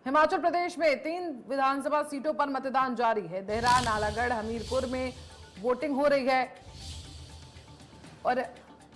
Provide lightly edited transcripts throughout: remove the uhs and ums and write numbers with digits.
हिमाचल प्रदेश में 3 विधानसभा सीटों पर मतदान जारी है। देहरा, नालागढ़, हमीरपुर में वोटिंग हो रही है और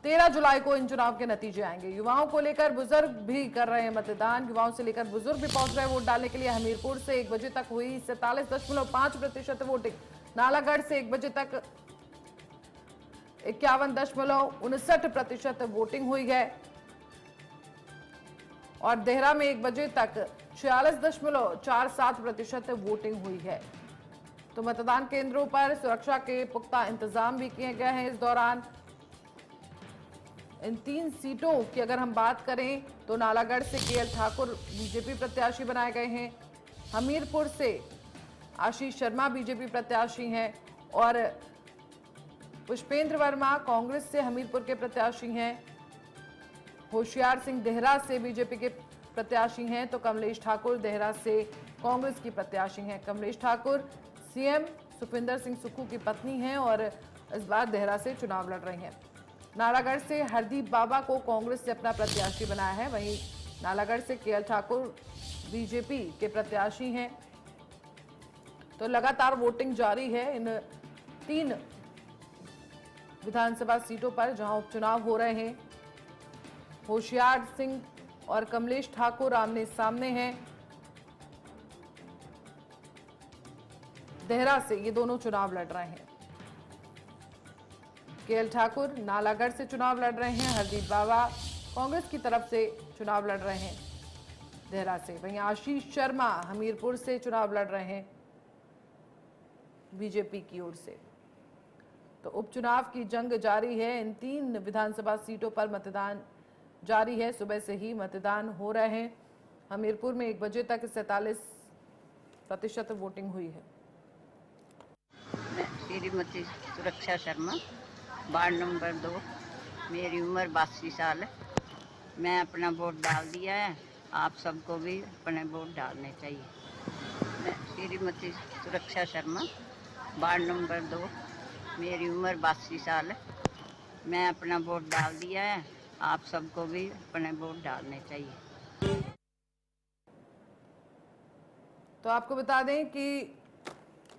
13 जुलाई को इन चुनाव के नतीजे आएंगे। युवाओं को लेकर बुजुर्ग भी कर रहे हैं मतदान। युवाओं से लेकर बुजुर्ग भी पहुंच रहे हैं वोट डालने के लिए। हमीरपुर से 1 बजे तक हुई 47.5% वोटिंग। नालागढ़ से 1 बजे तक 51.59% वोटिंग हुई है और देहरा में 1 बजे तक 46.47% वोटिंग हुई है। तो मतदान केंद्रों पर सुरक्षा के पुख्ता इंतजाम भी किए गए हैं। इस दौरान इन 3 सीटों की अगर हम बात करें तो नालागढ़ से केएल ठाकुर बीजेपी प्रत्याशी बनाए गए हैं। हमीरपुर से आशीष शर्मा बीजेपी प्रत्याशी हैं और पुष्पेंद्र वर्मा कांग्रेस से हमीरपुर के प्रत्याशी हैं। होशियार सिंह देहरा से बीजेपी के प्रत्याशी हैं तो कमलेश ठाकुर देहरा से कांग्रेस की प्रत्याशी हैं। कमलेश ठाकुर सीएम सुखविंदर सिंह सुक्खू की पत्नी हैं और इस बार देहरा से चुनाव लड़ रही हैं। नालागढ़ से हरदीप बाबा को कांग्रेस से अपना प्रत्याशी बनाया है। वहीं नालागढ़ से केएल ठाकुर बीजेपी के प्रत्याशी हैं। तो लगातार वोटिंग जारी है इन 3 विधानसभा सीटों पर जहां उपचुनाव हो रहे हैं। होशियार सिंह और कमलेश ठाकुर आमने सामने हैं। देहरा से ये दोनों चुनाव लड़ रहे हैं। केएल ठाकुर नालागढ़ से चुनाव लड़ रहे हैं। हरदीप बाबा कांग्रेस की तरफ से चुनाव लड़ रहे हैं देहरा से। वहीं आशीष शर्मा हमीरपुर से चुनाव लड़ रहे हैं बीजेपी की ओर से। तो उपचुनाव की जंग जारी है। इन 3 विधानसभा सीटों पर मतदान जारी है। सुबह से ही मतदान हो रहे हैं। हमीरपुर में 1 बजे तक 47% वोटिंग हुई है। मैं श्रीमती सुरक्षा शर्मा, वार्ड नंबर 2। मेरी उम्र 82 साल है। मैं अपना वोट डाल दिया है। आप सबको भी अपने वोट डालने चाहिए। मैं श्रीमती सुरक्षा शर्मा, वार्ड नंबर 2। मेरी उम्र 82 साल है। मैं अपना वोट डाल दिया है। आप सबको भी अपने वोट डालने चाहिए। तो आपको बता दें कि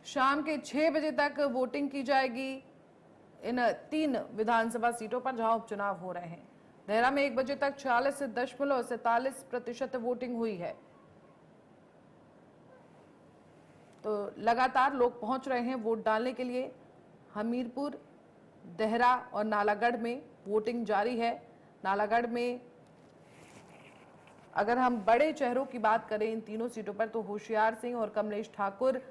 शाम के 6 बजे तक वोटिंग की जाएगी इन 3 विधानसभा सीटों पर जहां उपचुनाव हो रहे हैं। देहरा में 1 बजे तक 46.47% वोटिंग हुई है। तो लगातार लोग पहुंच रहे हैं वोट डालने के लिए। हमीरपुर, देहरा और नालागढ़ में वोटिंग जारी है। नालागढ़ में अगर हम बड़े चेहरों की बात करें इन तीनों सीटों पर तो होशियार सिंह और कमलेश ठाकुर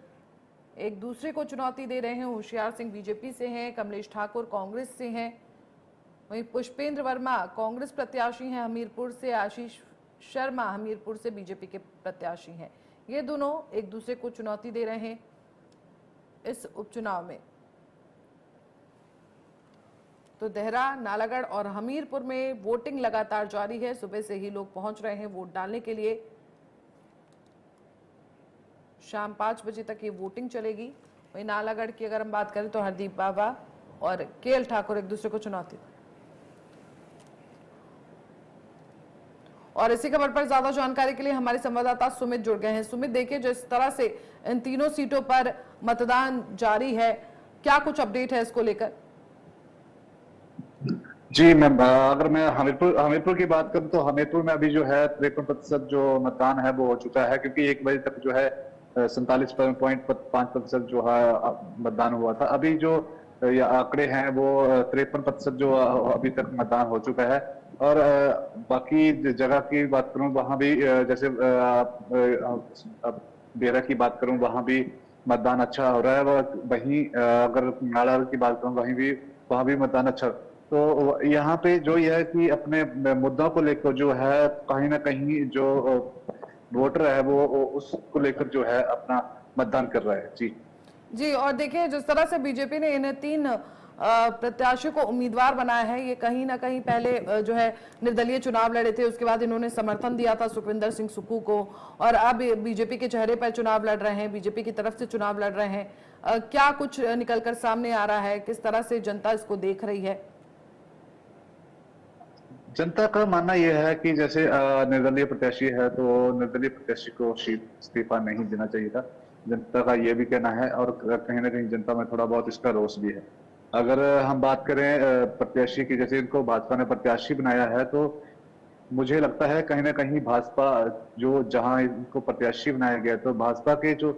एक दूसरे को चुनौती दे रहे हैं। होशियार सिंह बीजेपी से हैं, कमलेश ठाकुर कांग्रेस से हैं। वहीं पुष्पेंद्र वर्मा कांग्रेस प्रत्याशी हैं हमीरपुर से। आशीष शर्मा हमीरपुर से बीजेपी के प्रत्याशी हैं। ये दोनों एक दूसरे को चुनौती दे रहे हैं इस उपचुनाव में। तो देहरा, नालागढ़ और हमीरपुर में वोटिंग लगातार जारी है। सुबह से ही लोग पहुंच रहे हैं वोट डालने के लिए। शाम 5 बजे तक ये वोटिंग चलेगी। वहीं नालागढ़ की अगर हम बात करें तो हरदीप बाबा और केएल ठाकुर एक दूसरे को चुनौती। और इसी खबर पर ज्यादा जानकारी के लिए हमारे संवाददाता सुमित जुड़ गए हैं। सुमित, देखिए जिस तरह से इन तीनों सीटों पर मतदान जारी है, क्या कुछ अपडेट है इसको लेकर? जी मैम, अगर मैं हमीरपुर की बात करूं तो हमीरपुर में अभी जो है 53% जो मतदान है वो हो चुका है, क्योंकि 1 बजे तक जो है 47.5% जो है मतदान हुआ था। अभी जो ये आंकड़े हैं वो 53% जो अभी तक मतदान हो चुका है। और बाकी जगह की बात करूं वहां भी जैसे बेरा की बात करूं वहां भी मतदान अच्छा हो रहा है। वहीं अगर नालागढ़ की बात करूं वहां भी मतदान अच्छा। तो यहाँ पे जो यह है कि अपने मुद्दों को लेकर जो है कहीं ना कहीं जो वोटर है वो उसको लेकर जो है अपना मतदान कर रहा है। जी, और देखिए जिस तरह से बीजेपी ने इन 3 प्रत्याशियों को उम्मीदवार बनाया है, ये कहीं ना कहीं पहले जो है निर्दलीय चुनाव लड़े थे, उसके बाद इन्होंने समर्थन दिया था सुखविंदर सिंह सुक्खू को और अब बीजेपी के चेहरे पर चुनाव लड़ रहे हैं, बीजेपी की तरफ से चुनाव लड़ रहे हैं। क्या कुछ निकलकर सामने आ रहा है, किस तरह से जनता इसको देख रही है? जनता का मानना यह है कि जैसे निर्दलीय प्रत्याशी है तो निर्दलीय प्रत्याशी को इस्तीफा नहीं देना चाहिए था। जनता का यह भी कहना है और कहीं ना कहीं जनता में थोड़ा बहुत इसका रोष भी है। अगर हम बात करें प्रत्याशी की, जैसे इनको भाजपा ने प्रत्याशी बनाया है, तो मुझे लगता है कहीं ना कहीं भाजपा जो जहां इनको प्रत्याशी बनाया गया तो भाजपा के जो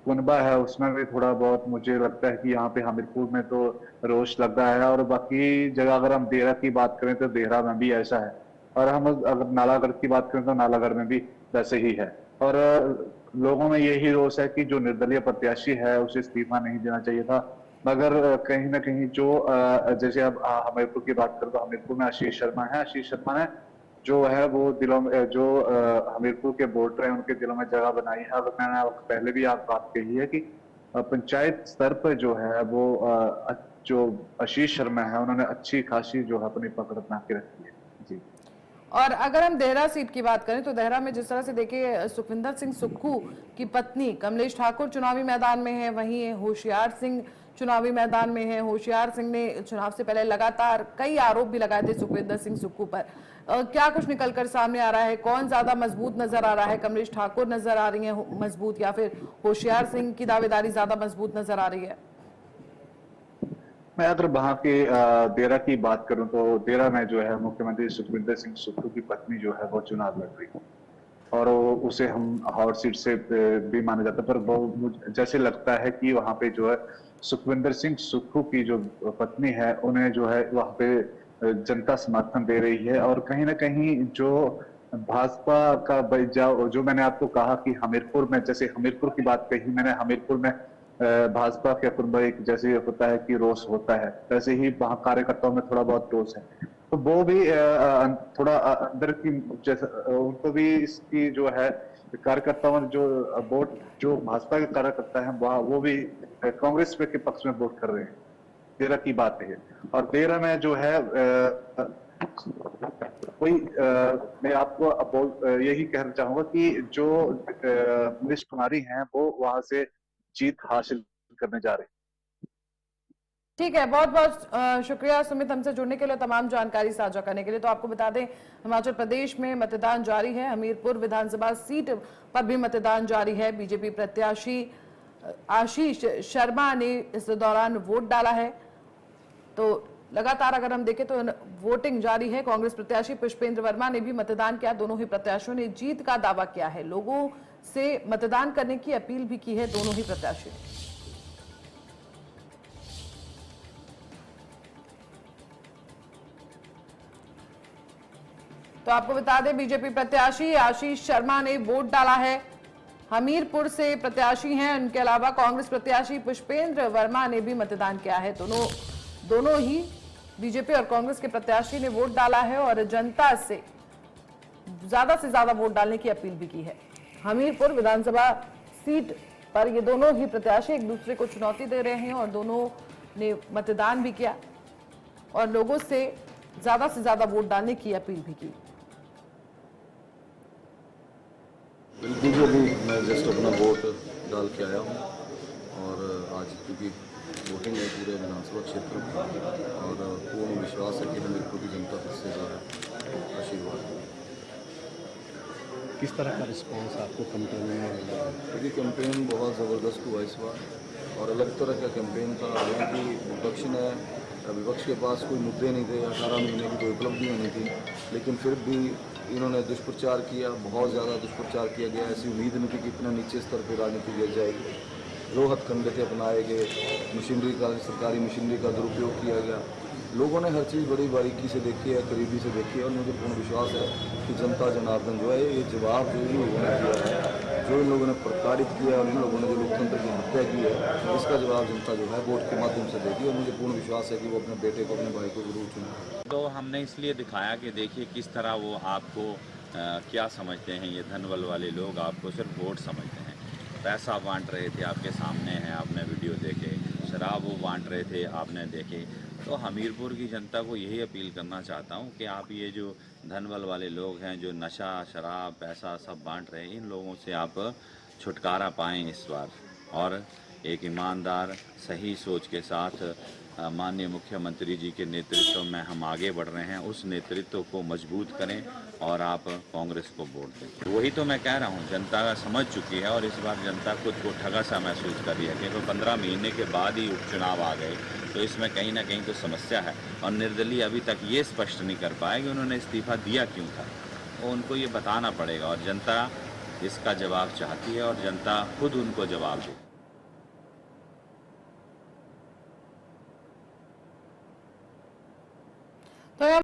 कुनबा है उसमें भी थोड़ा बहुत मुझे लगता है कि यहाँ पे हमीरपुर में तो रोष लग रहा है, और बाकी जगह अगर हम देहरा की बात करें तो देहरा में भी ऐसा है, और हम अगर नालागढ़ की बात करें तो नालागढ़ में भी वैसे ही है। और लोगों में यही रोष है कि जो निर्दलीय प्रत्याशी है उसे इस्तीफा नहीं देना चाहिए था। मगर कहीं ना कहीं जो जैसे अब हमीरपुर की बात करें तो हमीरपुर में आशीष शर्मा है। आशीष शर्मा ने जो है वो दिलों में जो हमीरपुर के वोटर हैं उनके दिलों में जगह बनाई है। और मैंने पहले भी आप बात कही है कि पंचायत स्तर पर जो है वो जो आशीष शर्मा है उन्होंने अच्छी खासी जो है अपनी पकड़ बना के रखी है। जी। और अगर हम देहरा सीट की बात करें तो देहरा में जिस तरह से देखिए सुखविंदर सिंह सुक्खू की पत्नी कमलेश ठाकुर चुनावी मैदान में है, वहीं होशियार सिंह चुनावी मैदान में है। होशियार सिंह ने चुनाव से पहले लगातार कई आरोप भी लगाए थे सुखविंदर सिंह सुक्खू पर। क्या कुछ निकलकर सामने आ रहा है? कौन ज्यादा मजबूत नजर आ रहा है? कमलेश ठाकुर नजर आ रही है मजबूत या फिर होशियार सिंह की दावेदारी ज्यादा मजबूत नजर आ रही है? मैं अगर वहां के देरा की बात करूं तो देरा में जो है मुख्यमंत्री सुखविंदर सिंह सुक्खू की पत्नी जो है वो चुनाव लड़ रही है, और उसे हम हॉट सीट से भी माना जाता है, पर वो जैसे लगता है कि वहां पे जो है सुखविंदर सिंह सुक्खू की जो पत्नी है उन्हें जो है वहां पे जनता समर्थन दे रही है। और कहीं ना कहीं जो भाजपा का जो मैंने आपको कहा कि हमीरपुर में, जैसे हमीरपुर की बात कही मैंने, हमीरपुर में भाजपा के कुनबा एक जैसे होता है कि रोष होता है, वैसे ही वहां कार्यकर्ताओं में थोड़ा बहुत रोष है। तो वो भी थोड़ा अंदर की जैसे उनको भी इसकी जो है कार्यकर्ताओं जो वोट जो भाजपा के कार्यकर्ता हैं वो भी कांग्रेस के पक्ष में वोट कर रहे हैं। तेरह की बात है। और तेरह में जो है कोई मैं आपको यही कहना चाहूंगा कि जो मनीष कुमारी हैं वो वहां से जीत हासिल करने जा रहे हैं। ठीक है, बहुत बहुत शुक्रिया सुमित हमसे जुड़ने के लिए, तमाम जानकारी साझा करने के लिए। तो आपको बता दें हिमाचल प्रदेश में मतदान जारी है। हमीरपुर विधानसभा सीट पर भी मतदान जारी है। बीजेपी प्रत्याशी आशीष शर्मा ने इस दौरान वोट डाला है। तो लगातार अगर हम देखें तो वोटिंग जारी है। कांग्रेस प्रत्याशी पुष्पेंद्र वर्मा ने भी मतदान किया। दोनों ही प्रत्याशियों ने जीत का दावा किया है। लोगों से मतदान करने की अपील भी की है दोनों ही प्रत्याशियों ने। तो आपको बता दें बीजेपी प्रत्याशी आशीष शर्मा ने वोट डाला है। हमीरपुर से प्रत्याशी हैं। इनके अलावा कांग्रेस प्रत्याशी पुष्पेंद्र वर्मा ने भी मतदान किया है। दोनों ही बीजेपी और कांग्रेस के प्रत्याशी ने वोट डाला है और जनता से ज्यादा वोट डालने की अपील भी की है। हमीरपुर विधानसभा सीट पर ये दोनों ही प्रत्याशी एक दूसरे को चुनौती दे रहे हैं और दोनों ने मतदान भी किया और लोगों से ज्यादा वोट डालने की अपील भी की। बिल्कुल जी, अभी मैं जस्ट अपना वोट डाल के आया हूँ और आज क्योंकि वोटिंग है पूरे विधानसभा क्षेत्र में और पूर्ण विश्वास है कि हमीरपुर की जनता फिर से जो है आशीर्वाद। किस तरह का रिस्पांस आपको कैंपेन में मिला? क्योंकि कैंपेन बहुत ज़बरदस्त हुआ इस बार और अलग तरह का कैंपेन था। हालांकि विपक्ष के पास कोई मुद्दे नहीं थे, 18 महीने की कोई उपलब्धियाँ नहीं थी, लेकिन फिर भी इन्होंने दुष्प्रचार किया, बहुत ज़्यादा दुष्प्रचार किया गया। ऐसी उम्मीद नहीं थी कि इतना नीचे स्तर पर राजनीति गिर जाएगी। जो हथकंडे थे अपनाए गए, सरकारी मशीनरी का दुरुपयोग किया गया। लोगों ने हर चीज़ बड़ी बारीकी से देखी है, करीबी से देखी है और मुझे पूर्ण विश्वास है कि जनता जनार्दन जो है ये जवाब जो इन लोगों ने दिया है, जो इन लोगों ने प्रताड़ित किया और इन लोगों ने जो लोकतंत्र की हत्या की है, इसका जवाब जनता जो है वोट के माध्यम से देगी और मुझे पूर्ण विश्वास है कि वो अपने बेटे को, अपने भाई को जरूर चुनेंगे। तो हमने इसलिए दिखाया कि देखिए किस तरह वो आपको क्या समझते हैं। ये धनबल वाले लोग आपको सिर्फ वोट समझते हैं। पैसा बांट रहे थे, आपके सामने है, आपने वीडियो देखे। शराब वो बांट रहे थे, आपने देखे। तो हमीरपुर की जनता को यही अपील करना चाहता हूँ कि आप ये जो धनबल वाले लोग हैं जो नशा, शराब, पैसा सब बांट रहे हैं, इन लोगों से आप छुटकारा पाएँ इस बार और एक ईमानदार सही सोच के साथ माननीय मुख्यमंत्री जी के नेतृत्व में हम आगे बढ़ रहे हैं। उस नेतृत्व को मजबूत करें और आप कांग्रेस को वोट दें। वही तो मैं कह रहा हूँ, जनता समझ चुकी है और इस बार जनता खुद को ठगा सा महसूस कर रही है, क्योंकि 15 महीने के बाद ही उपचुनाव आ गए, तो इसमें कहीं ना कहीं तो समस्या है। और निर्दलीय अभी तक ये स्पष्ट नहीं कर पाए कि उन्होंने इस्तीफा दिया क्यों था, वो उनको ये बताना पड़ेगा और जनता इसका जवाब चाहती है और जनता खुद उनको जवाब दे। तो